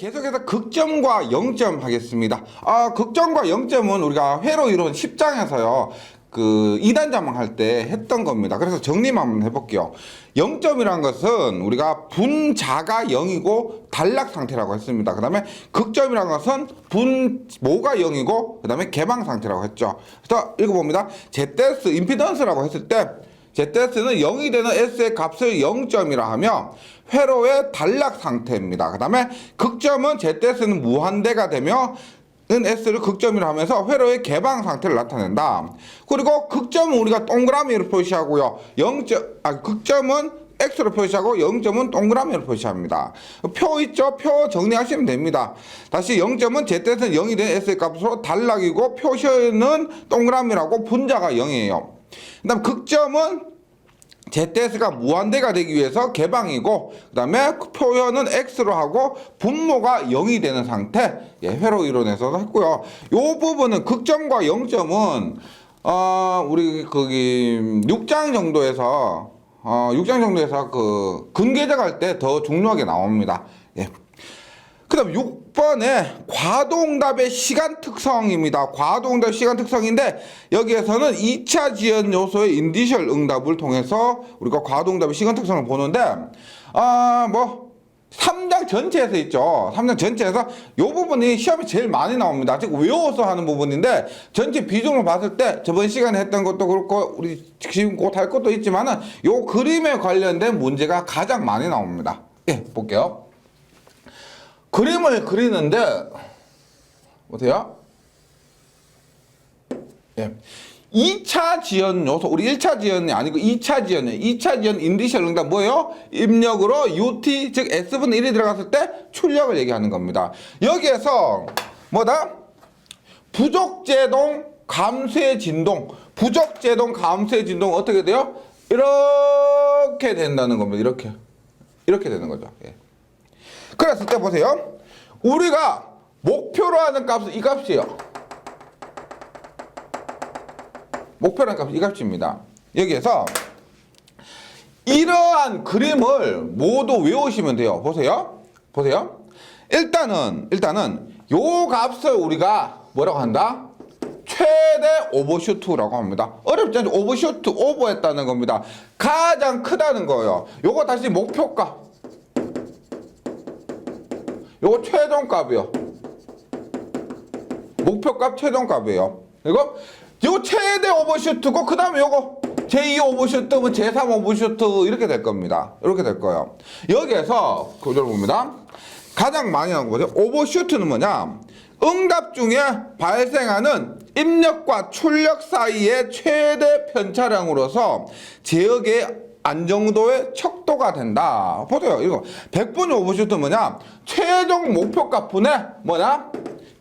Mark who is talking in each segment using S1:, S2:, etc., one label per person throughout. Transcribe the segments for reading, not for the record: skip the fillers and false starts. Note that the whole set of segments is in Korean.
S1: 계속해서 극점과 0점 하겠습니다. 극점과 0점은 우리가 회로 이론 10장에서요. 그 2단 자망할 때 했던 겁니다. 그래서 정리만 한번 해볼게요. 0점이란 것은 우리가 분자가 0이고 단락 상태라고 했습니다. 그 다음에 극점이란 것은 분모가 0이고 그 다음에 개방 상태라고 했죠. 그래서 읽어봅니다. ZS 임피던스라고 했을 때 ZS는 0이 되는 S의 값을 0점이라 하면 회로의 단락 상태입니다. 그 다음에 극점은 ZS는 무한대가 되며 S를 극점이라 하면서 회로의 개방 상태를 나타낸다. 그리고 극점은 우리가 동그라미로 표시하고요. 극점은 X로 표시하고 0점은 동그라미로 표시합니다. 표 있죠? 표 정리하시면 됩니다. 다시 0점은 ZS는 0이 된 S의 값으로 단락이고 표시는 동그라미라고 분자가 0이에요. 그 다음 극점은 ZS가 무한대가 되기 위해서 개방이고 그 다음에 표현은 X로 하고 분모가 0이 되는 상태, 회로 이론에서도 했고요. 요 부분은 극점과 0점은 우리 거기 6장 정도에서 그 근계적 할 때 더 중요하게 나옵니다. 그 다음 6번에 과도응답의 시간 특성입니다. 과도응답 시간 특성인데 여기에서는 2차 지연 요소의 인디셜 응답을 통해서 우리가 과도응답의 시간 특성을 보는데 3장 전체에서 있죠. 3장 전체에서 이 부분이 시험에 제일 많이 나옵니다. 즉 외워서 하는 부분인데 전체 비중을 봤을 때 저번 시간에 했던 것도 그렇고 우리 지금 곧 할 것도 있지만은 요 그림에 관련된 문제가 가장 많이 나옵니다. 볼게요. 그림을 그리는데 보세요. 2차 지연 요소, 우리 1차 지연이 아니고 2차 지연이에요. 2차 지연 인디셜 응답 뭐예요? 입력으로 UT 즉 S분의 1이 들어갔을 때 출력을 얘기하는 겁니다. 여기에서 뭐다? 부족제동 감쇄 진동, 부족제동 감쇄 진동 어떻게 돼요? 이렇게 된다는 겁니다. 이렇게 되는 거죠. 그랬을 때 보세요. 우리가 목표로 하는 값은 이 값이에요. 목표로 하는 값은 이 값입니다. 여기에서 이러한 그림을 모두 외우시면 돼요. 보세요. 일단은 요 값을 우리가 뭐라고 한다? 최대 오버슈트라고 합니다. 어렵지 않죠? 오버슈트, 오버했다는 겁니다. 가장 크다는 거예요. 요거 다시 목표값. 요거 최종값이요. 목표값 최종값이에요. 그리고 요 최대 오버슈트고 그 다음에 요거 제2 오버슈트, 제3 오버슈트 이렇게 될 겁니다. 이렇게 될 거예요. 여기에서 교재를 봅니다. 가장 많이 나오는 거죠. 오버슈트는 뭐냐? 응답 중에 발생하는 입력과 출력 사이의 최대 편차량으로서 제역의 안정도의 척도가 된다. 보세요. 이거 100분의 오버슈트 뭐냐? 최종 목표값 분의 뭐냐?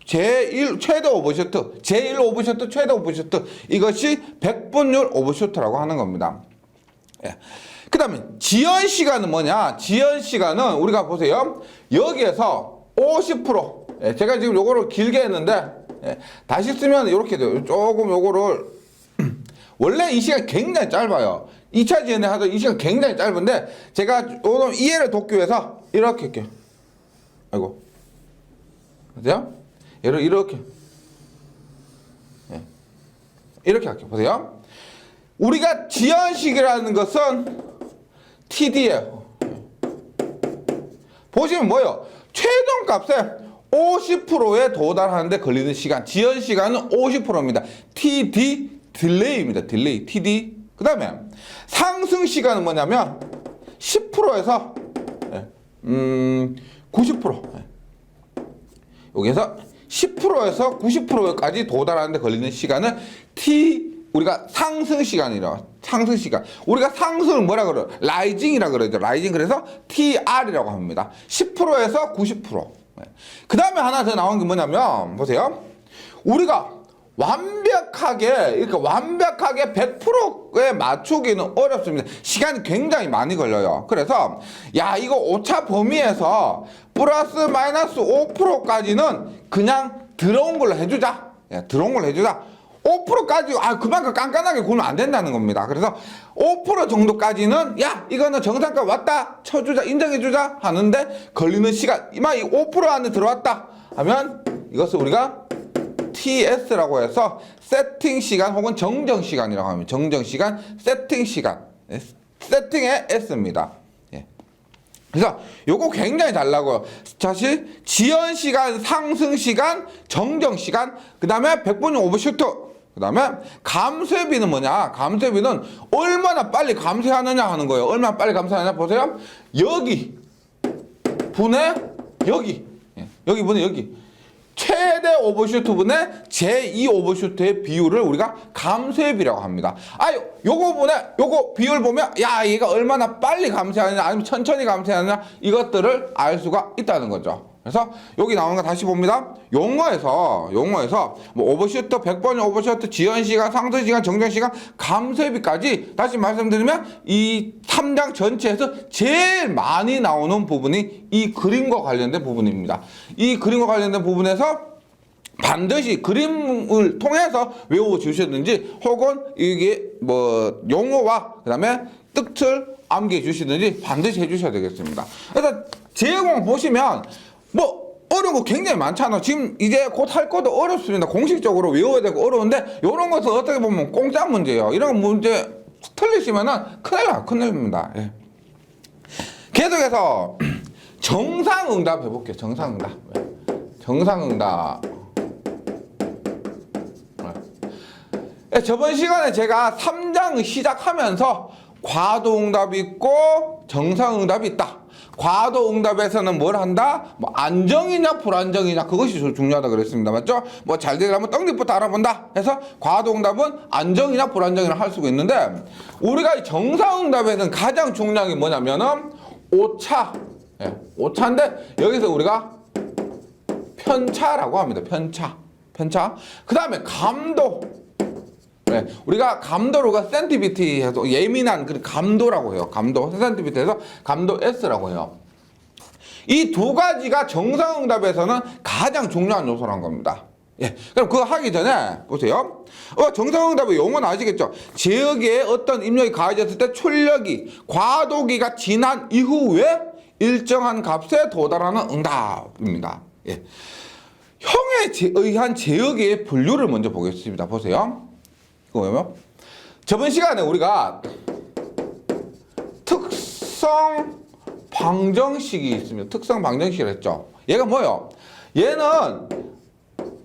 S1: 제1 최대 오버슈트, 제1 오버슈트, 최대 오버슈트. 이것이 100분율 오버슈트라고 하는 겁니다. 그 다음에 지연 시간은 뭐냐? 지연 시간은 우리가 보세요. 여기에서 50%. 제가 지금 요거를 길게 했는데 다시 쓰면 이렇게 돼요. 조금 요거를 원래 이 시간 굉장히 짧아요. 2차 지연에 하던 이 시간 굉장히 짧은데 제가 오늘 이해를 돕기 위해서 이렇게 할게요. 아이고. 보세요? 얘를 이렇게 이렇게 할게요. 보세요. 우리가 지연식이라는 것은 TD예요. 보시면 뭐예요? 최종값에 50%에 도달하는데 걸리는 시간, 지연 시간은 50%입니다. TD 딜레이입니다. 딜레이, TD. 그 다음에 상승 시간은 뭐냐면 10%에서 90%. 여기에서 10%에서 90%까지 도달하는데 걸리는 시간은 우리가 상승 시간이라고. 상승 시간. 우리가 상승을 뭐라 그래요? 라이징이라 그러죠. 라이징. 그래서 TR이라고 합니다. 10%에서 90%. 그 다음에 하나 더 나온 게 뭐냐면 보세요. 우리가 완벽하게 100%에 맞추기는 어렵습니다. 시간이 굉장히 많이 걸려요. 그래서 이거 오차 범위에서 플러스 마이너스 5%까지는 그냥 들어온 걸로 해주자. 들어온 걸로 해주자. 5%까지 그만큼 깐깐하게 구우면 안 된다는 겁니다. 그래서 5% 정도까지는 야 이거는 정상값 왔다 쳐주자 인정해주자 하는데 걸리는 시간 이만 이 5% 안에 들어왔다 하면 이것을 우리가 TS라고 해서 세팅 시간 혹은 정정 시간이라고 합니다. 정정 시간, 세팅 시간, 세팅의 S입니다. 예. 그래서 요거 굉장히 잘 나고요. 사실 지연 시간, 상승 시간, 정정 시간, 그 다음에 100분의 오버슈트, 그 다음에 감쇄비는 뭐냐? 감쇄비는 얼마나 빨리 감쇄하느냐 하는 거예요. 얼마나 빨리 감쇄하느냐 보세요. 여기 분의 여기, 여기 분의 여기. 최대 오버슈트 분의 제2 오버슈트의 비율을 우리가 감쇄비라고 합니다. 요거 분의 요거 비율 보면 야 얘가 얼마나 빨리 감쇄하느냐 아니면 천천히 감쇄하느냐 이것들을 알 수가 있다는 거죠. 그래서 여기 나오는 거 다시 봅니다. 용어에서 뭐 오버슈트, 100번의 오버슈트, 지연 시간, 상승 시간, 정정 시간, 감쇄비까지 다시 말씀드리면 이 3장 전체에서 제일 많이 나오는 부분이 이 그림과 관련된 부분입니다. 이 그림과 관련된 부분에서 반드시 그림을 통해서 외워 주시든지 혹은 이게 뭐 용어와 그다음에 뜻을 암기해 주시든지 반드시 해 주셔야 되겠습니다. 그래서 제공 보시면 뭐 어려운 거 굉장히 많잖아. 지금 이제 곧 할 것도 어렵습니다. 공식적으로 외워야 되고 어려운데 이런 것은 어떻게 보면 공짜 문제예요. 이런 문제 틀리시면은 큰일입니다. 예. 계속해서 정상응답 해볼게요. 정상응답. 저번 시간에 제가 3장 시작하면서 과도응답이 있고 정상응답이 있다. 과도응답에서는 뭘 한다? 뭐 안정이냐 불안정이냐 그것이 중요하다 그랬습니다. 맞죠? 뭐 잘 되려면 떡잎부터 알아본다 해서 과도응답은 안정이냐 불안정이냐 할 수가 있는데 우리가 정상응답에서는 가장 중요한 게 뭐냐면은 오차. 예, 오차인데 여기서 우리가 편차라고 합니다. 편차. 그 다음에 감도. 네, 우리가 감도로가 센티비티 해서 예민한 그 감도라고 해요. 감도 센티비티 해서 감도 S라고 해요. 이 두 가지가 정상응답에서는 가장 중요한 요소란 겁니다. 예, 그럼 그거 하기 전에 보세요. 정상응답의 용어는 아시겠죠? 지역에 어떤 입력이 가해졌을 때 출력이 과도기가 지난 이후에 일정한 값에 도달하는 응답입니다. 예. 형에 의한 제역의 분류를 먼저 보겠습니다. 보세요. 뭐냐면 저번 시간에 우리가 특성 방정식이 있습니다. 특성 방정식을 했죠. 얘가 뭐예요? 얘는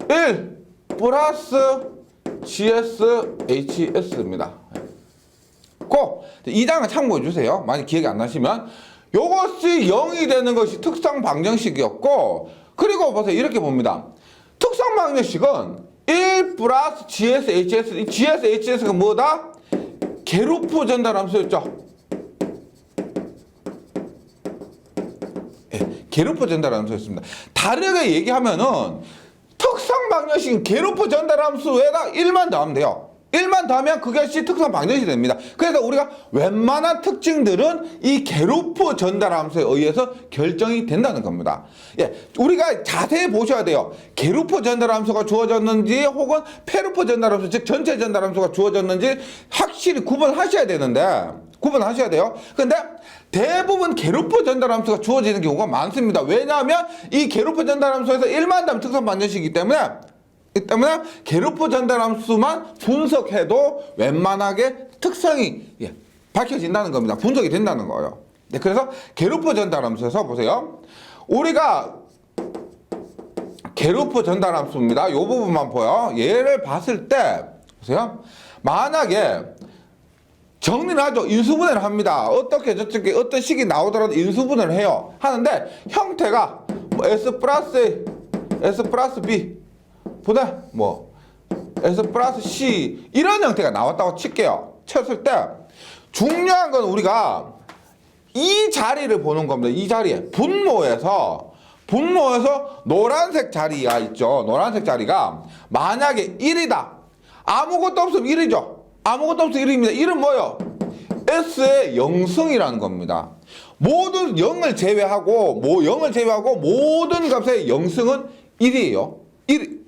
S1: 1 플러스 GS HS입니다. 이 장을 참고해 주세요. 만약 기억이 안 나시면 요것이 0이 되는 것이 특성 방정식이었고 그리고 보세요. 이렇게 봅니다. 특성 방정식은 1 플러스 GS, HS. 이 GS, HS가 뭐다? 게루프 전달함수였죠. 예, 게루프 전달함수였습니다. 다르게 얘기하면은 특성 방정식은 게루프 전달함수에다 1만 더하면 돼요. 1만 더하면 그것이 특성 방정식이 됩니다. 그래서 우리가 웬만한 특징들은 이 게루프 전달함수에 의해서 결정이 된다는 겁니다. 예, 우리가 자세히 보셔야 돼요. 게루프 전달함수가 주어졌는지 혹은 페루프 전달함수, 즉 전체 전달함수가 주어졌는지 확실히 구분하셔야 되는데 구분하셔야 돼요. 근데 대부분 게루프 전달함수가 주어지는 경우가 많습니다. 왜냐하면 이 게루프 전달함수에서 1만 더하면 특성 방정식이기 때문에 게루프 전달함수만 분석해도 웬만하게 특성이 밝혀진다는 겁니다. 분석이 된다는 거예요. 네, 그래서 게루프 전달함수에서 보세요. 우리가 게루프 전달함수입니다. 이 부분만 보여. 얘를 봤을 때 보세요. 만약에 정리를 하죠. 인수분해를 합니다. 어떻게 저쪽에 어떤 식이 나오더라도 인수분해를 해요. 하는데 형태가 뭐 S 플러스 B 보다 뭐 S 플러스 C 이런 형태가 나왔다고 칠게요. 쳤을 때 중요한 건 우리가 이 자리를 보는 겁니다. 이 자리에 분모에서 노란색 자리가 있죠. 노란색 자리가 만약에 1이다. 아무것도 없으면 1이죠. 아무것도 없으면 1입니다. 1은 뭐예요? S의 영승이라는 겁니다. 모든 0을 제외하고 모든 값의 영승은 1이에요.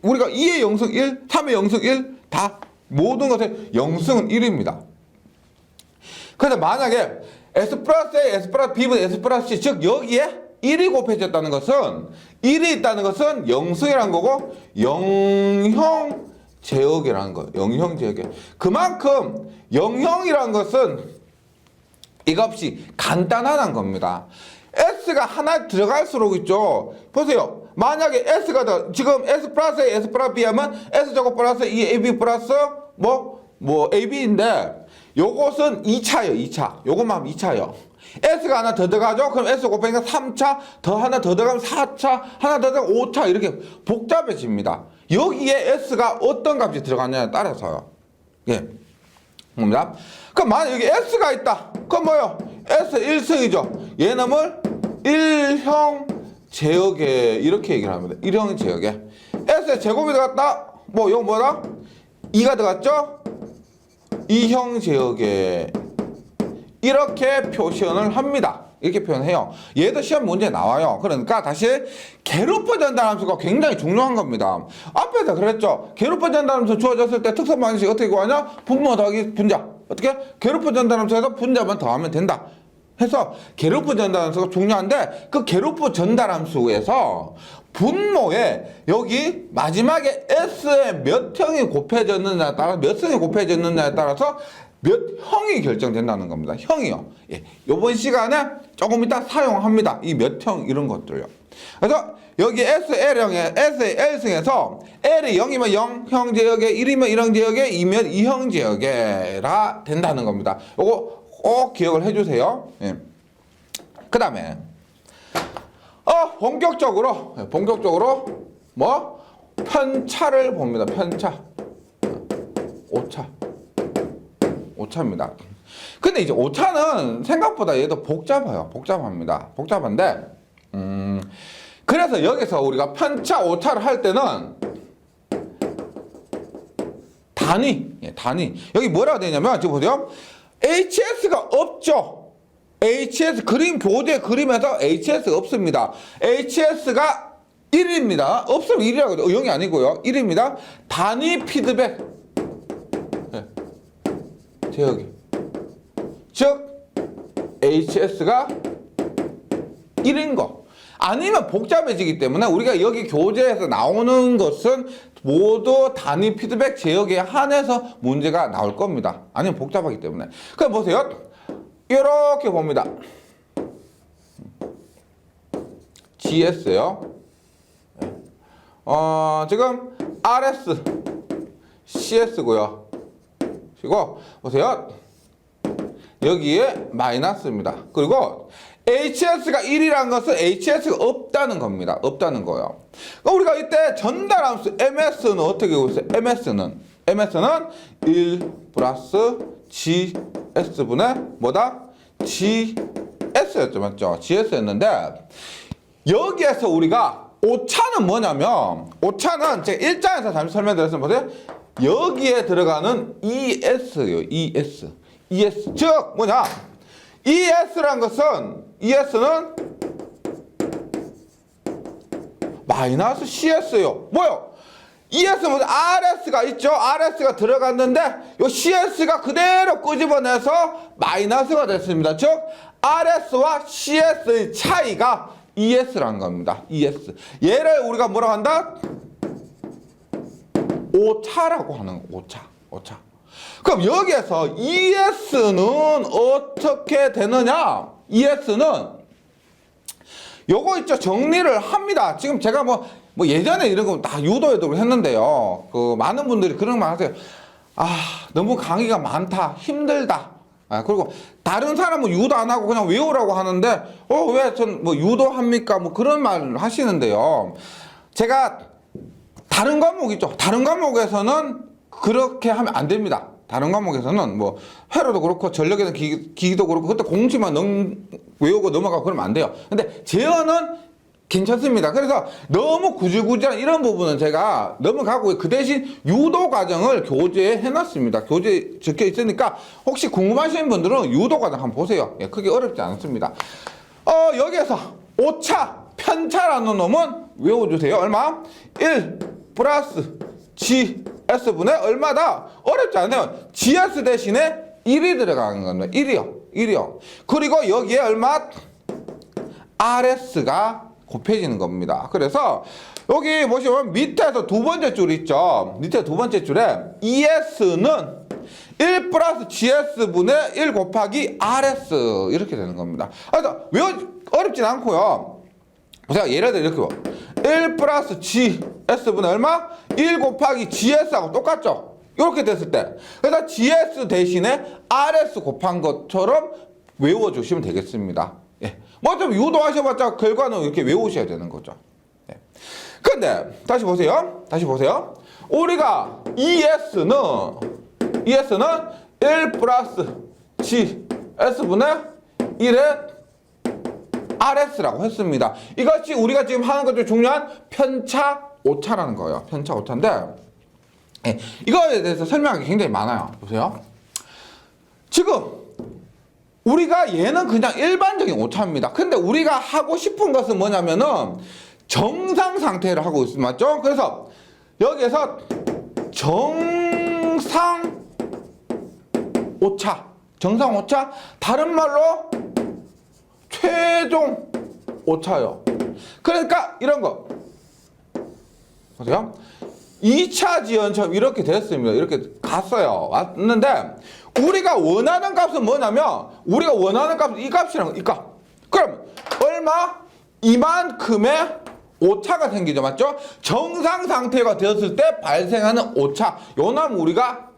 S1: 우리가 2의 영승 1, 3의 영승 1 다 모든 것의 영승은 1입니다. 그래서 만약에 S 플러스 A, S 플러스 B분의 S 플러스 C, 즉 여기에 1이 곱해졌다는 것은 1이 있다는 것은 영승이라는 거고 영형 제역이라는 거예요. 영형 제역. 그만큼 영형이라는 것은 이것이 간단하다는 겁니다. S가 하나 들어갈수록 있죠. 보세요. 만약에 S가 더 지금 S 플러스 A, S 플러스 B 하면 S제곱 플러스 2AB 플러스 뭐 AB인데 요것은 2차예요. 2차. 요것만 하면 2차예요. S가 하나 더 들어가죠? 그럼 S 곱하니까 3차, 더 하나 더 들어가면 4차, 하나 더 들어가면 5차 이렇게 복잡해집니다. 여기에 S가 어떤 값이 들어가냐에 따라서요. 예. 봅니다. 그럼 만약 여기 S가 있다. 그럼 뭐요? S 1승이죠. 얘놈을 1형 제역에 이렇게 얘기를 합니다. 1형 제역에. S에 제곱이 들어갔다. 뭐 이거 뭐다? 2가 들어갔죠? 2형 제역에 이렇게 표현을 합니다. 이렇게 표현해요. 얘도 시험 문제에 나와요. 그러니까 다시 괴롭혀 전달함수가 굉장히 중요한 겁니다. 앞에서 그랬죠. 괴롭혀 전달함수 주어졌을 때 특성 방식 어떻게 구하냐? 분모 더하기 분자. 어떻게? 괴롭혀 전달함수에서 분자만 더하면 된다. 해서 괴롭혀 전달함수가 중요한데 그 괴롭혀 전달함수에서 분모에 여기 마지막에 S에 몇 형이 곱해졌느냐에 따라 몇 승이 곱해졌느냐에 따라서 몇 형이 결정된다는 겁니다. 형이요. 예. 요번 시간에 조금 이따 사용합니다. 이 몇 형 이런 것들요. 그래서 여기 SL형에 S L승에서 L이 0이면 0형 제역에 1이면 1형 제역에 2면 2형 제역에라 된다는 겁니다. 요거 꼭 기억을 해주세요. 예. 그 다음에 본격적으로 뭐 편차를 봅니다. 편차. 오차입니다. 근데 이제 오차는 생각보다 얘도 복잡합니다. 복잡한데 그래서 여기서 우리가 편차 오차를 할 때는 단위 여기 뭐라고 되냐면 지금 보세요. HS가 없죠. HS 그림 보드의 그림에서 HS가 없습니다. HS가 1입니다. 없으면 1이라고 해도 0이 아니고요. 1입니다. 단위 피드백 제역이 즉 HS가 1인 거 아니면 복잡해지기 때문에 우리가 여기 교재에서 나오는 것은 모두 단위 피드백 제역에 한해서 문제가 나올 겁니다. 아니면 복잡하기 때문에. 그럼 보세요. 이렇게 봅니다. GS요. 지금 RS, CS고요. 그리고 보세요. 여기에 마이너스입니다. 그리고 HS가 1이라는 것은 HS가 없다는 겁니다. 없다는 거예요. 그러니까 우리가 이때 전달함수 MS는 어떻게 되고 있어요? MS는 1 플러스 GS분의 뭐다? GS였죠. 맞죠? GS였는데 여기에서 우리가 오차는 뭐냐면 오차는 제가 1장에서 잠시 설명드렸으면 보세요. 여기에 들어가는 ES예요. ES. 즉 뭐냐? ES란 것은 ES는 마이너스 CS예요. 뭐요? ES는 RS가 있죠. RS가 들어갔는데 이 CS가 그대로 끄집어내서 마이너스가 됐습니다. 즉 RS와 CS의 차이가 ES라는 겁니다. ES. 얘를 우리가 뭐라고 한다? 오차라고 하는 거. 오차. 그럼 여기에서 ES는 어떻게 되느냐? ES는 요거 있죠. 정리를 합니다. 지금 제가 뭐 예전에 이런 거 다 유도에도 했는데요. 그 많은 분들이 그런 말 하세요. 너무 강의가 많다. 힘들다. 그리고 다른 사람은 유도 안 하고 그냥 외우라고 하는데 왜 전 뭐 유도합니까? 뭐 그런 말 하시는데요. 제가 다른 과목 있죠. 다른 과목에서는 그렇게 하면 안 됩니다. 다른 과목에서는 뭐 회로도 그렇고 전력에는 기기도 그렇고 그때 공식만 외우고 넘어가고 그러면 안 돼요. 근데 재현은 괜찮습니다. 그래서 너무 구질구질한 이런 부분은 제가 넘어가고 그 대신 유도 과정을 교재에 해놨습니다. 교재에 적혀 있으니까 혹시 궁금하신 분들은 유도 과정 한번 보세요. 크게 어렵지 않습니다. 여기에서 오차, 편차라는 놈은 외워주세요. 얼마? 1 플러스 GS S분의 얼마다? 어렵지 않아요. GS 대신에 1이 들어가는 겁니다. 1이요. 그리고 여기에 얼마? RS가 곱해지는 겁니다. 그래서 여기 보시면 밑에서 두 번째 줄 있죠. 밑에 두 번째 줄에 ES는 1 플러스 GS분의 1 곱하기 RS 이렇게 되는 겁니다. 그래서 어렵진 않고요. 보세요. 예를 들어 이렇게 봐. 1 플러스 GS분의 얼마? 1 곱하기 GS하고 똑같죠? 이렇게 됐을 때. 그래서 GS 대신에 RS 곱한 것처럼 외워주시면 되겠습니다. 예. 뭐 좀 유도하셔봤자 결과는 이렇게 외우셔야 되는 거죠. 예. 근데 다시 보세요. 우리가 ES는 1 플러스 GS분의 1의 RS라고 했습니다. 이것이 우리가 지금 하는 것 중 중요한 편차 오차라는 거예요. 편차 오차인데 예, 이거에 대해서 설명하기 굉장히 많아요. 보세요. 지금 우리가 얘는 그냥 일반적인 오차입니다. 근데 우리가 하고 싶은 것은 뭐냐면은 정상 상태를 하고 있습니다. 맞죠? 그래서 여기에서 정상 오차, 다른 말로 최종 오차요. 그러니까 이런 거 보세요. 2차 지연처럼 이렇게 됐습니다. 이렇게 갔어요. 왔는데 우리가 원하는 값은 뭐냐면 우리가 원하는 값은 이 값이랑 이 값. 그럼 얼마? 이만큼의 오차가 생기죠. 맞죠? 정상 상태가 되었을 때 발생하는 오차. 요놈 우리가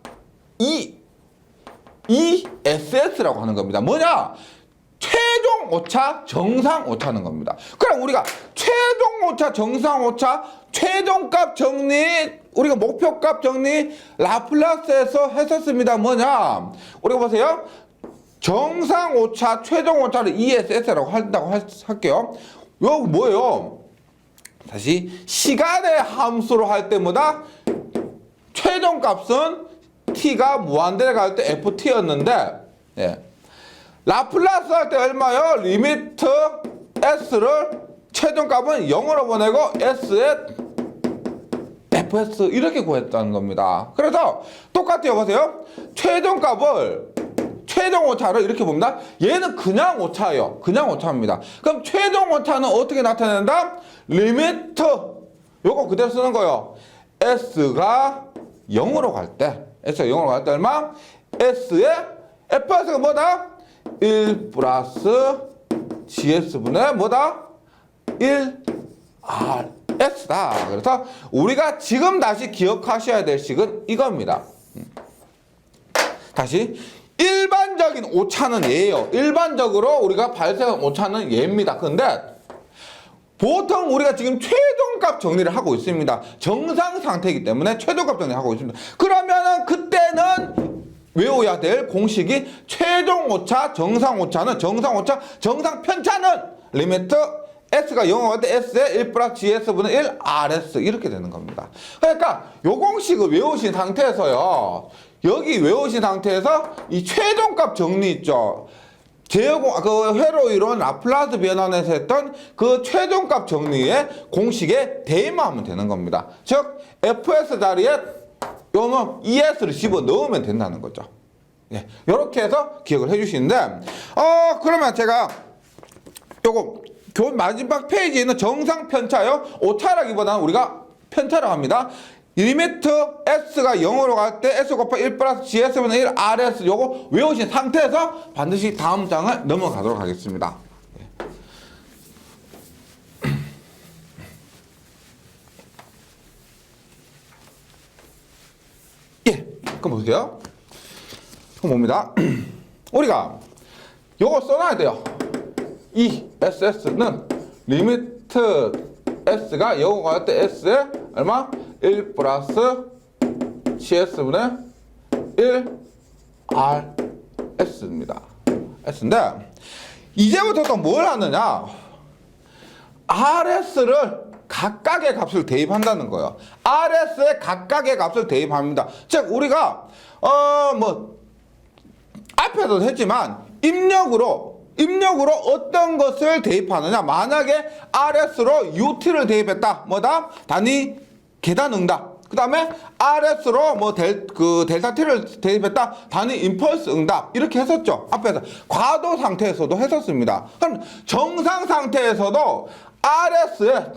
S1: ESS라고 하는 겁니다. 뭐냐? 최종 오차, 정상 오차는 겁니다. 그럼 우리가 최종 오차, 정상 오차, 최종값 정리, 우리가 목표값 정리 라플라스에서 했었습니다. 뭐냐? 우리가 보세요. 정상 오차, 최종 오차를 ESS라고 한다고 할게요. 이거 뭐예요? 다시 시간의 함수로 할 때마다 최종값은 t가 무한대에 갈 때 ft였는데 예. 라플라스 할 때 얼마요? 리미트 s를 최종값은 0으로 보내고 s에 fs 이렇게 구했다는 겁니다. 그래서 똑같아요. 보세요. 최종 오차를 이렇게 봅니다. 얘는 그냥 오차예요. 그냥 오차입니다. 그럼 최종 오차는 어떻게 나타낸다? 리미트 요거 그대로 쓰는 거예요. s가 0으로 갈 때 얼마? s의 fs가 뭐다? 1 플러스 GS분의 뭐다? 1RS다. 그래서 우리가 지금 다시 기억하셔야 될 식은 이겁니다. 다시 일반적인 오차는 얘예요. 일반적으로 우리가 발생한 오차는 얘입니다. 근데 보통 우리가 지금 최종값 정리를 하고 있습니다. 정상 상태이기 때문에 최종값 정리를 하고 있습니다. 그러면은 그때는 외워야 될 공식이 최종 오차, 정상 오차는 정상 오차, 정상 편차는 리미트 s가 0을 갈 때 s의 1 플러스 GS분의 1 RS 이렇게 되는 겁니다. 그러니까 요 공식을 외우신 상태에서요. 여기 외우신 상태에서 이 최종값 정리 있죠. 그 회로 이론 라플라스 변환에서 했던 그 최종값 정리의 공식에 대입만 하면 되는 겁니다. 즉 fs 자리에 요놈 ES를 집어 넣으면 된다는 거죠. 예, 이렇게 해서 기억을 해주시는데, 그러면 제가 요거 마지막 페이지에 있는 정상 편차요. 오차라기보다는 우리가 편차라고 합니다. 리미트 s가 0으로 갈 때 s 곱하기 1 플러스 GS분의 1 RS 요거 외우신 상태에서 반드시 다음 장을 넘어가도록 하겠습니다. 예, 그럼 보세요. 그럼 뭡니다. 우리가 요거 써놔야 돼요. 이 SS는 리미트 S가 0으로 갈 때 S에 얼마? 1 플러스 GS분의 1 RS입니다. S인데 이제부터 또 뭘 하느냐? RS를 각각의 값을 대입한다는 거예요. RS에 각각의 값을 대입합니다. 즉 우리가 앞에도 했지만 입력으로 어떤 것을 대입하느냐. 만약에 RS로 UT를 대입했다. 뭐다? 단위 계단 응답. 그 다음에 RS로 뭐 델타 T를 대입했다. 단위 임펄스 응답. 이렇게 했었죠. 앞에서. 과도 상태에서도 했었습니다. 그럼 정상 상태에서도 RS에,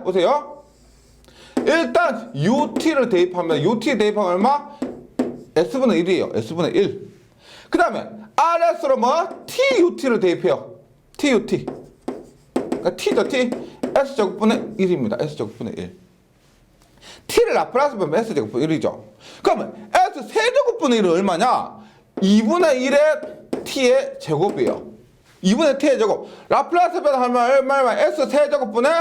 S1: 보세요. 일단 UT를 대입하면, UT 대입하면 얼마? S분의 1이에요. S분의 1. 그 다음에 RS로 뭐? TUT를 대입해요. TUT. 그러니까 T죠, T. S제곱분의 1입니다. S제곱분의 1. T를 라플라스 보면 S제곱분의 1이죠. 그러면 S 세제곱분의 1은 얼마냐? 2분의 1의 T의 제곱이에요. 2분의 T의 제곱. 라플라스 하면 얼마? S 세제곱분의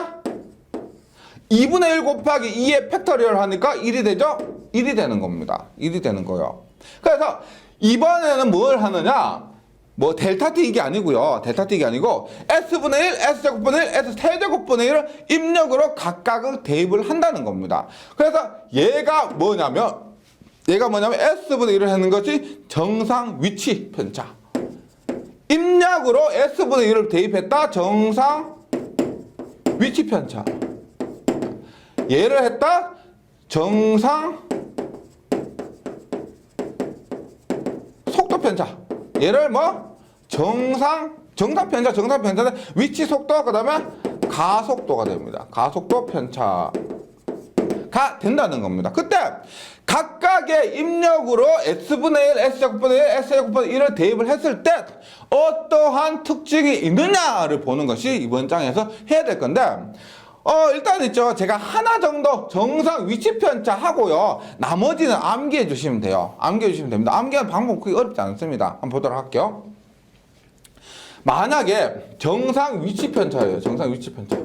S1: 2분의 1 곱하기 2의 팩터리얼 하니까 1이 되죠? 1이 되는 겁니다. 1이 되는 거예요. 그래서 이번에는 뭘 하느냐? 뭐 델타 T 이게 아니고요. 델타 T 이게 아니고 S분의 1, S제곱분의 1, S세제곱분의 1을 입력으로 각각을 대입을 한다는 겁니다. 그래서 얘가 뭐냐면 S분의 1을 하는 것이 정상 위치 편차. 입력으로 S분의 1을 대입했다. 정상 위치 편차. 얘를 했다. 정상 속도 편차. 얘를 뭐 정상 편차인데 위치 속도 그다음에 가속도가 됩니다. 가속도 편차가 된다는 겁니다. 그때 각각의 입력으로 S분의 1, S제곱분의 1, S제곱분의 1을 대입을 했을 때 어떠한 특징이 있느냐를 보는 것이 이번 장에서 해야 될 건데 일단 있죠. 제가 하나 정도 정상 위치 편차 하고요. 나머지는 암기해 주시면 돼요. 암기해 주시면 됩니다. 암기하는 방법 크게 어렵지 않습니다. 한번 보도록 할게요. 만약에 정상 위치 편차예요. 정상 위치 편차.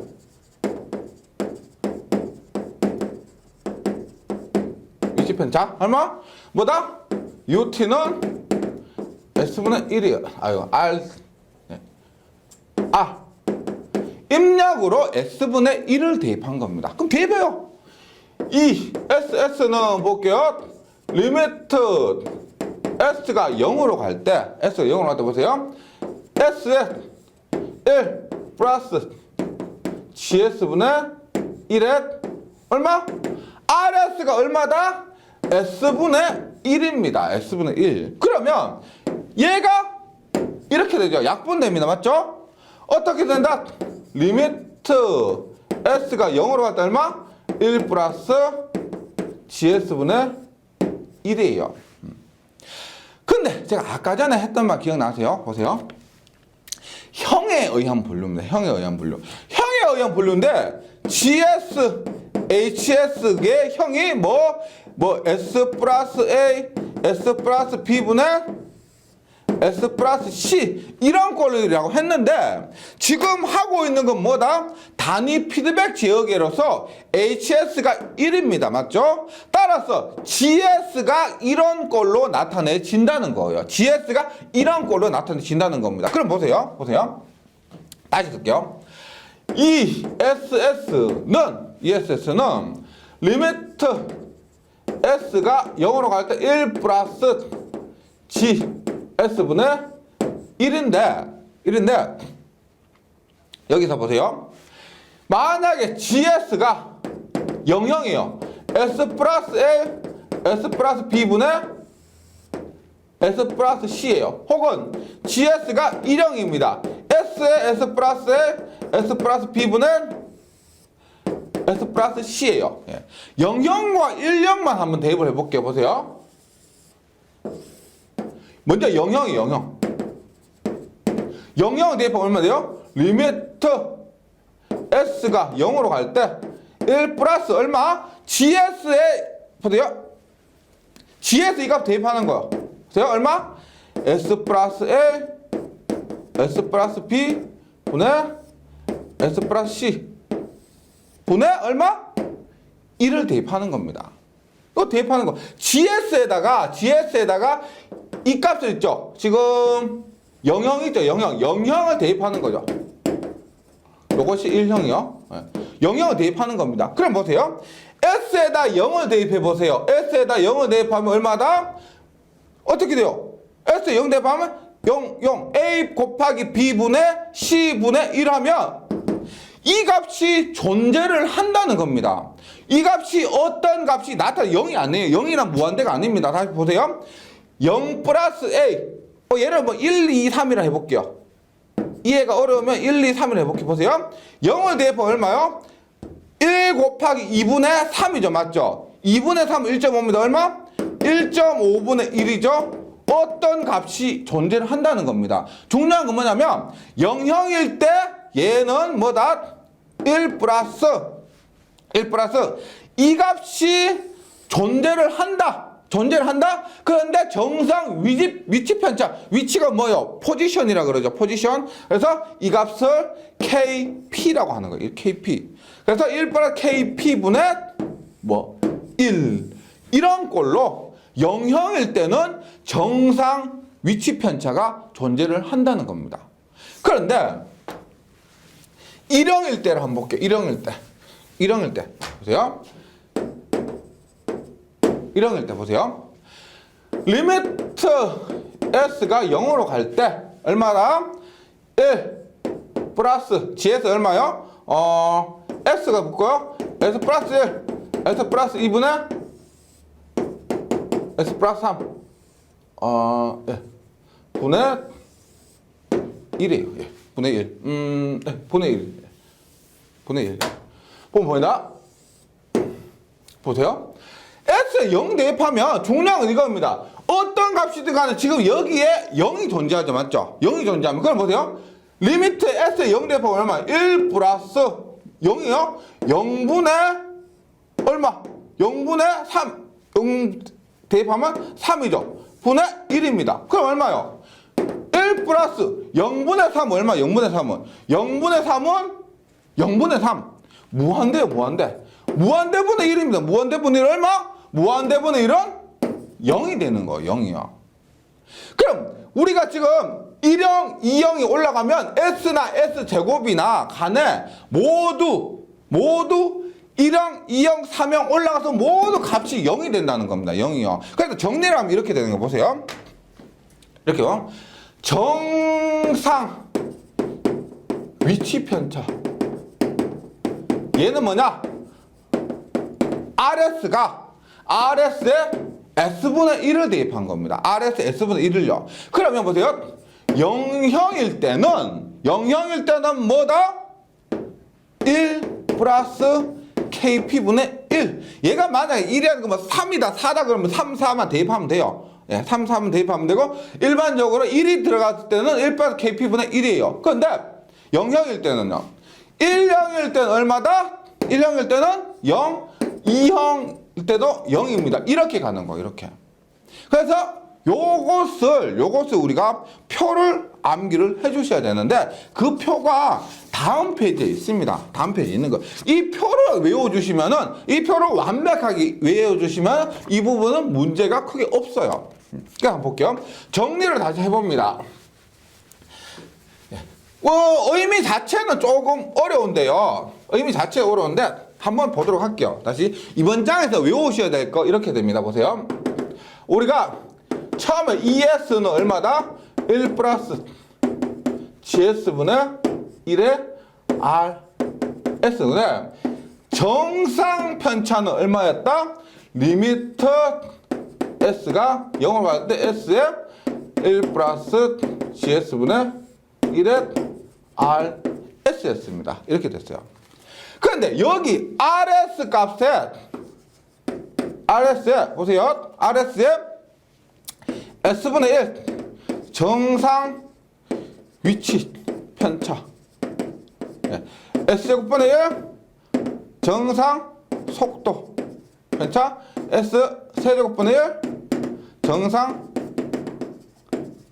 S1: 위치 편차 얼마? 뭐다? UT는 S분의 1이에요. R. 입력으로 S분의 1을 대입한 겁니다. 그럼 대입해요. 이 S는 볼게요. 리미트 S가 0으로 갈 때, S가 0으로 갈 때 보세요. S에 1 플러스 GS분의 1에 얼마? RS가 얼마다? S분의 1입니다. S분의 1. 그러면 얘가 이렇게 되죠. 약분됩니다. 맞죠? 어떻게 된다? 리미트 S가 0으로 갈 때 얼마? 1 플러스 GS분의 1이에요. 근데 제가 아까 전에 했던 말 기억나세요? 보세요. 형에 의한 분류입니다. 형에 의한 분류. 형에 의한 분류인데 GS, HS의 형이 뭐 S 플러스 A, S 플러스 B분의 S 플러스 C 이런 꼴이라고 했는데 지금 하고 있는 건 뭐다? 단위 피드백 지역에로서 HS가 1입니다. 맞죠? 따라서 GS가 이런 꼴로 나타내진다는 거예요. GS가 이런 꼴로 나타내진다는 겁니다. 그럼 보세요. 다시 쓸게요. 이 SS는 리미트 S가 0으로 갈 때 1 플러스 G S분의 1인데 여기서 보세요. 만약에 GS가 0형이에요. S 플러스 A, S 플러스 B분의 S 플러스 C예요. 혹은 GS가 1형입니다. S에 S 플러스 A, S 플러스 B분의 S 플러스 C예요. 0형과 1형만 한번 대입을 해볼게요. 보세요. 먼저 0형이에요. 0형을 대입하면 얼마 돼요? 리미트 S가 0으로 갈 때 1 플러스 얼마? GS에 보세요. GS 이 값 대입하는 거예요. 보세요. 얼마? S 플러스 A, S 플러스 B 분의 S 플러스 C 분의 얼마? 1을 대입하는 겁니다. 또 대입하는 거. GS에다가 이 값을 있죠. 지금 0형 있죠. 0형을 대입하는 거죠. 요것이 1형이요. 0형을 대입하는 겁니다. 그럼 보세요. S에다 0을 대입해 보세요. S에다 0을 대입하면 얼마다? 어떻게 돼요? S에 0 대입하면 0 A 곱하기 B분의 C분의 1 하면 이 값이 존재를 한다는 겁니다. 이 값이 어떤 값이 나타나 0이 아니에요. 0이란 무한대가 아닙니다. 다시 보세요. 0 플러스 A. 얘를 뭐 1, 2, 3이라 해볼게요. 이해가 어려우면 1, 2, 3이라 해볼게요. 보세요. 0을 대입하면 얼마요? 1 곱하기 2분의 3이죠. 맞죠? 2분의 3은 1.5입니다. 얼마? 1.5분의 1이죠. 어떤 값이 존재를 한다는 겁니다. 중요한 건 뭐냐면 0형일 때 얘는 뭐다? 1 플러스 이 값이 존재를 한다. 존재를 한다? 그런데 정상 위치 편차. 위치가 뭐예요? 포지션이라 그러죠. 포지션. 그래서 이 값을 KP라고 하는 거예요. KP. 그래서 1 플러스 KP분의 1. 이런 꼴로 0형일 때는 정상 위치 편차가 존재를 한다는 겁니다. 그런데 1형일 때를 한번 볼게요. 1형일 때. 보세요. 1형일 때 보세요. 리미트 s가 0으로 갈 때 얼마나? 1 플러스 GS 얼마요? s가 붙고요. s 플러스 1, s 플러스 2분의 s 플러스 3 분의 1이에요. 분의 1. 분의 1. 분의 1. 보면 보이나? 보세요. S에 0 대입하면 중요한 건 이겁니다. 어떤 값이든 간에 지금 여기에 0이 존재하죠. 맞죠? 0이 존재하면. 그럼 보세요. 리미트 S에 0 대입하면 얼마? 1 플러스 0이요? 0분의 얼마? 0분의 3. 0 대입하면 3이죠. 분의 1입니다. 그럼 얼마요? 1 플러스 0분의 3은 얼마? 0분의 3은? 0분의 3은 0분의 3. 무한대요, 무한대. 무한대분의 1입니다. 무한대분의 1 얼마? 무한대분의 1은 0이 되는 거예요. 0이요. 그럼 우리가 지금 1형, 2형이 올라가면 S나 S제곱이나 간에 모두 1형, 2형, 3형 올라가서 모두 값이 0이 된다는 겁니다. 0이요. 그래서 정리를 하면 이렇게 되는 거 보세요. 이렇게요. 정상 위치 편차. 얘는 뭐냐? RS에 S분의 1을 대입한 겁니다. RS에 S분의 1을요. 그러면 보세요. 0형일 때는 뭐다? 1 플러스 KP분의 1. 얘가 만약에 1이라는 거 3이다, 4다 그러면 3, 4만 대입하면 돼요. 3, 4만 대입하면 되고, 일반적으로 1이 들어갔을 때는 1 플러스 KP분의 1이에요. 그런데 0형일 때는요. 1형일 때는 얼마다? 1형일 때는 0, 2형일 때도 0입니다. 이렇게 가는 거예요. 이렇게. 그래서 요것을 우리가 표를 암기를 해 주셔야 되는데 그 표가 다음 페이지에 있습니다. 다음 페이지에 있는 거. 이 표를 외워주시면은 이 표를 완벽하게 외워주시면 이 부분은 문제가 크게 없어요. 그러니까 한번 볼게요. 정리를 다시 해봅니다. 의미 자체는 조금 어려운데요. 의미 자체가 어려운데 한번 보도록 할게요. 다시 이번 장에서 외우셔야 될 거 이렇게 됩니다. 보세요. 우리가 처음에 ES는 얼마다? 1 플러스 GS분의 1의 RS인데 정상 편차는 얼마였다? 리미트 S가 0으로 갈 때 S에 1 플러스 GS분의 1의 RS였습니다. 이렇게 됐어요. 그런데 여기 RS 값에 보세요. RS에 S분의 1 정상 위치 편차 S제곱분의 1 정상 속도 편차 S 세제곱분의 1 정상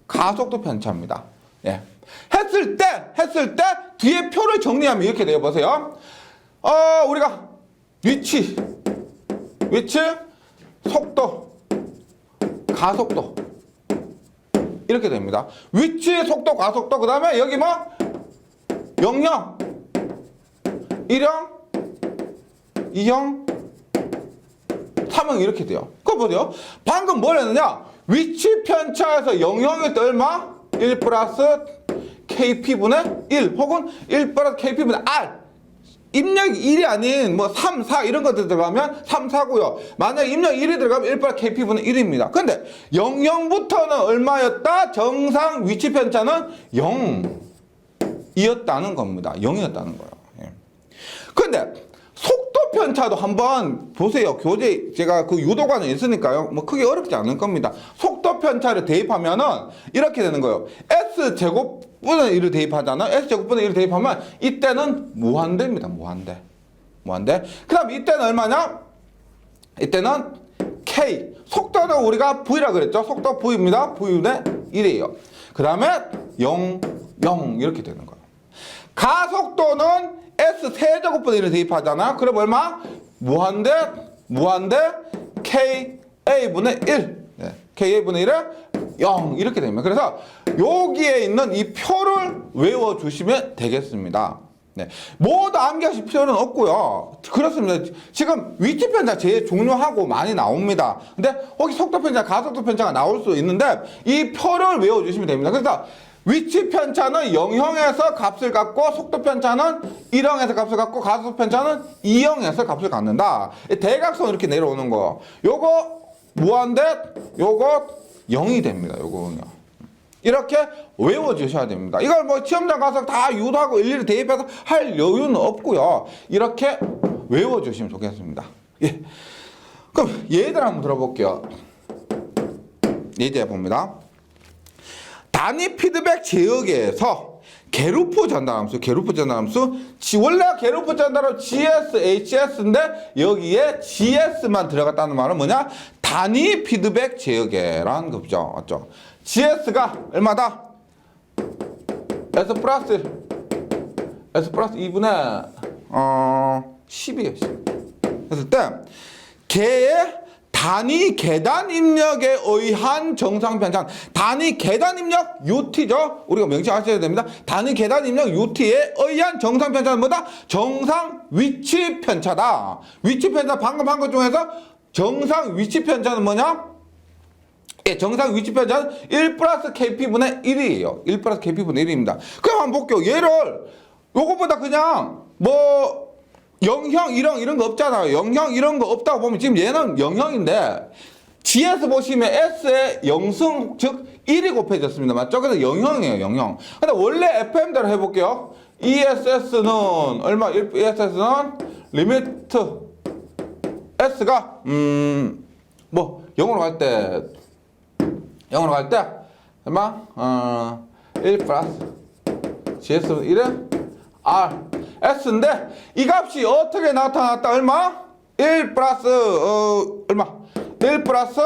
S1: 가속도 편차입니다. 했을 때 뒤에 표를 정리하면 이렇게 돼요. 보세요. 우리가 위치, 속도, 가속도 이렇게 됩니다. 위치, 속도, 가속도 그 다음에 여기 뭐 0형, 1형, 2형, 3형 이렇게 돼요. 그거 보세요. 방금 뭘 했느냐? 위치 편차에서 0형일 때 얼마? 1 플러스 KP분의 1 혹은 1 플러스 KP분의 R 입력이 1이 아닌 뭐 3, 4 이런 것들 들어가면 3, 4고요. 만약에 입력 1이 들어가면 1 플러스 KP분의 1입니다. 근데 00부터는 얼마였다? 정상 위치 편차는 0이었다는 겁니다. 0이었다는 거예요. 예. 근데 속도 편차도 한번 보세요. 교재 제가 그 유도관에 있으니까요. 뭐 크게 어렵지 않을 겁니다. 속도 편차를 대입하면은 이렇게 되는 거예요. S제곱분의 1을 대입하잖아요. S제곱분의 1을 대입하면 이때는 무한대입니다. 무한대. 그 다음 이때는 얼마냐? 이때는 K. 속도는 우리가 V라 그랬죠. 속도 V입니다. V분의 1이에요. 그 다음에 0, 0 이렇게 되는 거예요. 가속도는 S 세제곱분의 1을 대입하잖아. 그럼 얼마? 무한대 KA분의 1. 네. KA분의 1에 0 이렇게 됩니다. 그래서 여기에 있는 이 표를 외워주시면 되겠습니다. 네. 모두 암기하실 필요는 없고요. 그렇습니다. 지금 위치 편차 제일 중요하고 많이 나옵니다. 근데 혹시 속도 편차, 가속도 편차가 나올 수 있는데 이 표를 외워주시면 됩니다. 그래서 위치 편차는 0형에서 값을 갖고 속도 편차는 1형에서 값을 갖고 가속도 편차는 2형에서 값을 갖는다. 대각선 이렇게 내려오는 거. 요거 무한대, 요거 0이 됩니다. 요거는요. 이렇게 외워주셔야 됩니다. 이걸 뭐 시험장 가서 다 유도하고 일일이 대입해서 할 여유는 없고요. 이렇게 외워주시면 좋겠습니다. 예. 그럼 예들 한번 들어볼게요. 예제 봅니다. 단위 피드백 제어계에서 게루프 전달함수, 원래 게루프 전달함수 GS, HS인데 여기에 GS만 들어갔다는 말은 뭐냐? 단위 피드백 제어계라는 거죠. 맞죠? GS가 얼마다? S 플러스 2분의 10이에요. 10. 그랬을 때 개의 단위 계단 입력에 의한 정상 편차. 단위 계단 입력 UT죠. 우리가 명시하셔야 됩니다. 단위 계단 입력 UT에 의한 정상 편차는 뭐다? 정상 위치 편차다. 위치 편차 방금 한 것 중에서 정상 위치 편차는 뭐냐? 예, 정상 위치 편차는 1 플러스 KP분의 1이에요. 1 플러스 KP분의 1입니다. 그럼 한번 볼게요. 얘를 요거보다 그냥 뭐 0형, 1형 이런 거 없잖아요. 0형 이런 거 없다고 보면 지금 얘는 0형인데 GS 보시면 S의 0승 즉 1이 곱해졌습니다. 맞죠? 그래서 0형이에요. 0형. 근데 원래 FM대로 해볼게요. ESS는 얼마? ESS는 리미트 S가 뭐 0으로 갈 때 얼마? 1 플러스 GS는 1에 R S인데 이 값이 어떻게 나타났다? 얼마? 1 플러스 얼마? 1 플러스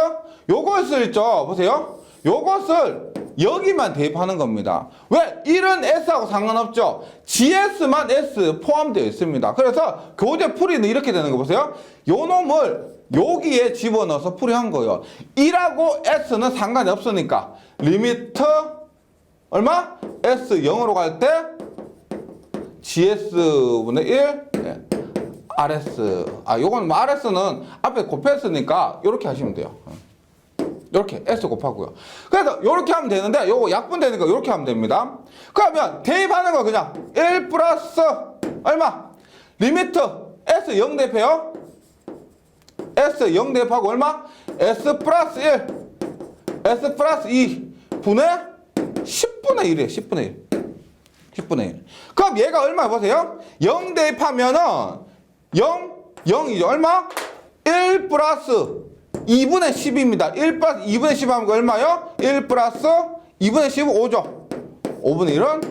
S1: 요것을 있죠. 보세요. 요것을 여기만 대입하는 겁니다. 왜? 1은 S하고 상관없죠. GS만 S 포함되어 있습니다. 그래서 교재 풀이는 이렇게 되는 거 보세요. 요 놈을 여기에 집어넣어서 풀이한 거예요. 1하고 S는 상관이 없으니까 리미트 얼마? S 0으로 갈 때 GS분의 1 네. RS 요건 뭐 RS는 앞에 곱했으니까 요렇게 하시면 돼요. 요렇게 S 곱하고요. 그래서 요렇게 하면 되는데 요거 약분되니까 요렇게 하면 됩니다. 그러면 대입하는 거 그냥 1 플러스 얼마? 리미트 S 0 대입해요. S 0 대입하고 얼마? S 플러스 1 S 플러스 2 분의 10분의 1이에요. 10분의 1. 그럼 얘가 얼마 보세요. 0 대입하면은 0이죠. 얼마? 1 플러스 2분의 10입니다. 1 플러스 2분의 10 하면 얼마요? 1 플러스 2분의 10은 5죠. 5분의 1은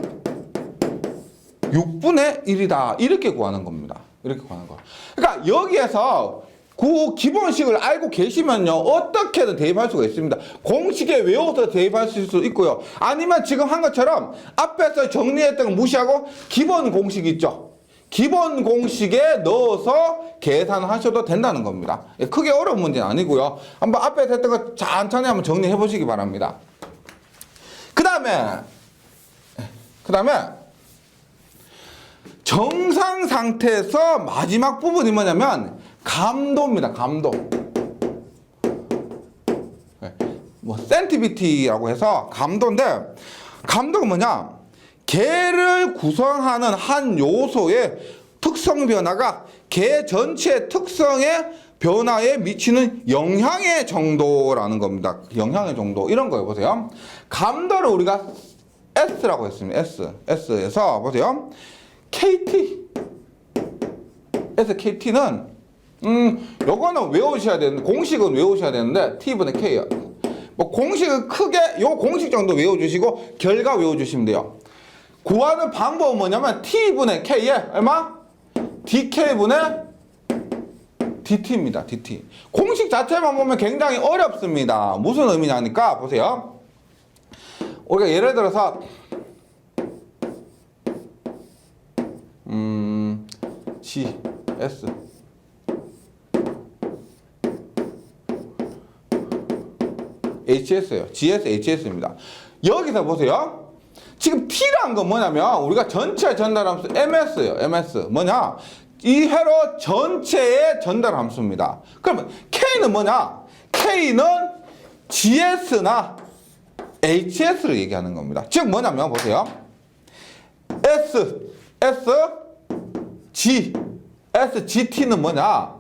S1: 6분의 1이다. 이렇게 구하는 겁니다. 이렇게 구하는 거. 그러니까 여기에서 그 기본식을 알고 계시면요 어떻게든 대입할 수가 있습니다. 공식에 외워서 대입하실 수 있고요. 아니면 지금 한 것처럼 앞에서 정리했던 거 무시하고 기본 공식 있죠. 기본 공식에 넣어서 계산하셔도 된다는 겁니다. 크게 어려운 문제는 아니고요. 한번 앞에서 했던 거 천천히 한번 정리해 보시기 바랍니다. 그 다음에 정상 상태에서 마지막 부분이 뭐냐면 감도입니다. 감도. 뭐 센티비티라고 해서 감도인데 감도가 뭐냐? 개를 구성하는 한 요소의 특성 변화가 개 전체 특성의 변화에 미치는 영향의 정도라는 겁니다. 영향의 정도 이런 거예요. 보세요. 감도를 우리가 S라고 했습니다. S에서 보세요. KT KT는 요거는 외우셔야 되는데 공식은 외우셔야 되는데 T분의 K요. 뭐 공식은 크게 요 공식 정도 외워주시고 결과 외워주시면 돼요. 구하는 방법은 뭐냐면 T분의 K에 얼마? DK분의 DT입니다. DT. 공식 자체만 보면 굉장히 어렵습니다. 무슨 의미냐니까 보세요. 우리가 예를 들어서 GS HS예요. GS HS입니다. 여기서 보세요. 지금 T라는 건 뭐냐면 우리가 전체 전달함수 MS예요. MS 뭐냐? 이 회로 전체의 전달함수입니다. 그러면 K는 뭐냐? K는 GS나 HS를 얘기하는 겁니다. 즉 뭐냐면 보세요. SGT는 뭐냐?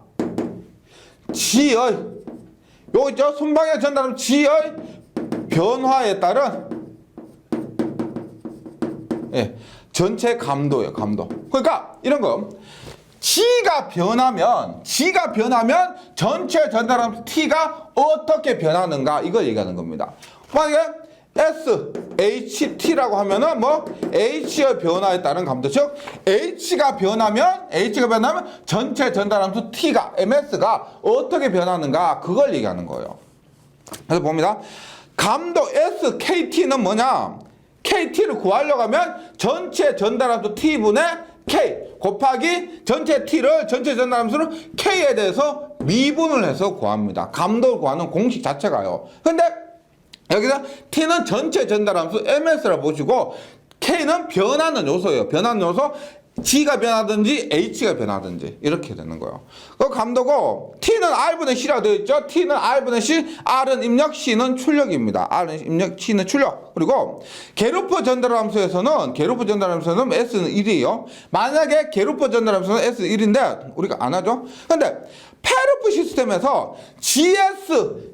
S1: G의 요거 있죠? 순방향 전달함 G의 변화에 따른 전체 감도예요. 감도. 그러니까 이런 거 G가 변하면 전체 전달함수 T가 어떻게 변하는가 이걸 얘기하는 겁니다. 만약에 SHT라고 하면은 뭐 H의 변화에 따른 감도, 즉 H가 변하면 전체 전달함수 T가 MS가 어떻게 변하는가 그걸 얘기하는 거예요. 그래서 봅니다. 감도 SKT는 뭐냐? KT를 구하려고 하면 전체 전달함수 T분의 K 곱하기 전체 T를 전체 전달함수를 K에 대해서 미분을 해서 구합니다. 감도를 구하는 공식 자체가요. 근데 여기서 T는 전체 전달함수 MS라고 보시고 K는 변하는 요소예요. 변하는 요소 G가 변하든지 H가 변하든지 이렇게 되는 거예요. 그 감도고 T는 R분의 C라고 되어 있죠. T는 R분의 C, R은 입력, C는 출력입니다. R은 입력, C는 출력. 그리고 게루프 전달함수에서는 S는 1이에요. 만약에 게루프 전달함수는 S는 1인데 우리가 안 하죠. 근데 페루프 시스템에서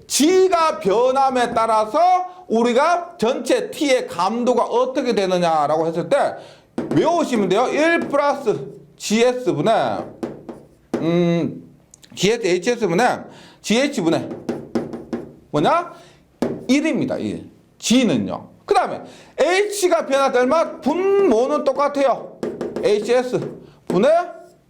S1: G가 변함에 따라서 우리가 전체 T의 감도가 어떻게 되느냐라고 했을 때 외우시면 돼요. 1 플러스 GS분의 GSHS분의 GH분의 뭐냐? 1입니다. 1. G는요. 그 다음에 H가 변할 때 얼마? 분모는 똑같아요. HS 분의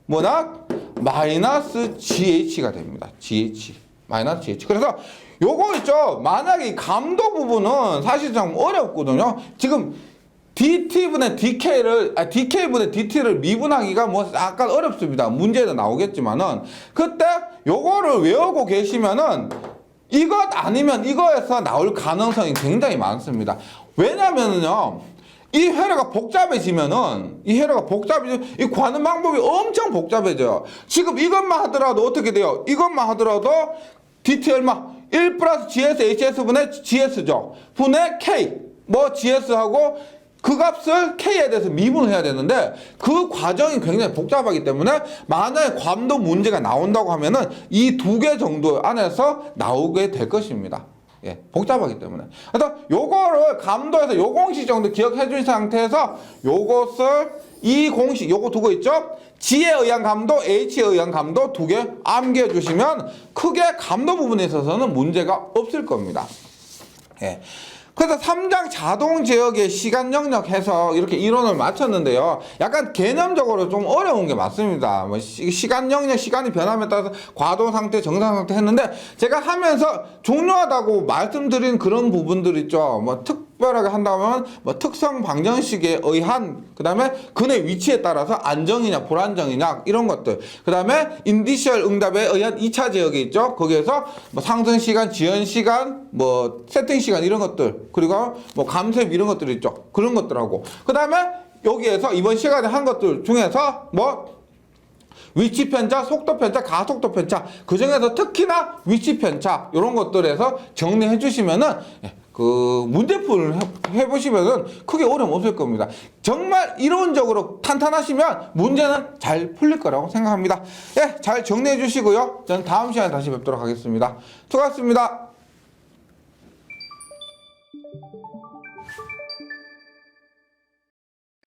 S1: 뭐냐? 마이너스 GH가 됩니다. GH 마이너스 GH. 그래서 요거 있죠. 만약에 이 감도 부분은 사실상 어렵거든요. 지금 DK분의 DT를 미분하기가 뭐 약간 어렵습니다. 문제도 나오겠지만은 그때 요거를 외우고 계시면은 이것 아니면 이거에서 나올 가능성이 굉장히 많습니다. 왜냐면은요. 이 회로가 복잡해지면은 이 구하는 방법이 엄청 복잡해져요. 지금 이것만 하더라도 어떻게 돼요? 이것만 하더라도 DT 얼마? 1 플러스 GS HS분의 GS죠. 분의 K 뭐 GS하고 그 값을 K에 대해서 미분을 해야 되는데 그 과정이 굉장히 복잡하기 때문에 만약에 감도 문제가 나온다고 하면은 이 두 개 정도 안에서 나오게 될 것입니다. 예, 복잡하기 때문에. 그래서 요거를 감도에서 요 공식 정도 기억해 준 상태에서 요것을 이 공식 요거 두고 있죠? G에 의한 감도, H에 의한 감도 두 개 암기해 주시면 크게 감도 부분에 있어서는 문제가 없을 겁니다. 예. 그래서 3장 자동 제어의 시간 영역 해서 이렇게 이론을 마쳤는데요. 약간 개념적으로 좀 어려운 게 맞습니다. 뭐 시간 영역, 시간이 변함에 따라서 과도 상태, 정상 상태 했는데 제가 하면서 중요하다고 말씀드린 그런 부분들 있죠. 뭐 특별하게 한다면 뭐 특성 방정식에 의한 그다음에 근의 위치에 따라서 안정이냐 불안정이냐 이런 것들. 그다음에 인디셜 응답에 의한 2차 제어가 있죠. 거기에서 뭐 상승 시간, 지연 시간, 뭐 세팅 시간 이런 것들. 그리고 뭐 감셉 이런 것들 있죠. 그런 것들하고. 그다음에 여기에서 이번 시간에 한 것들 중에서 뭐 위치 편차, 속도 편차, 가속도 편차 그 중에서 특히나 위치 편차 이런 것들에서 정리해 주시면은 그 문제풀을 해보시면은 크게 어려움 없을 겁니다. 정말 이론적으로 탄탄하시면 문제는 잘 풀릴 거라고 생각합니다. 예, 잘 정리해 주시고요. 저는 다음 시간에 다시 뵙도록 하겠습니다. 수고하셨습니다.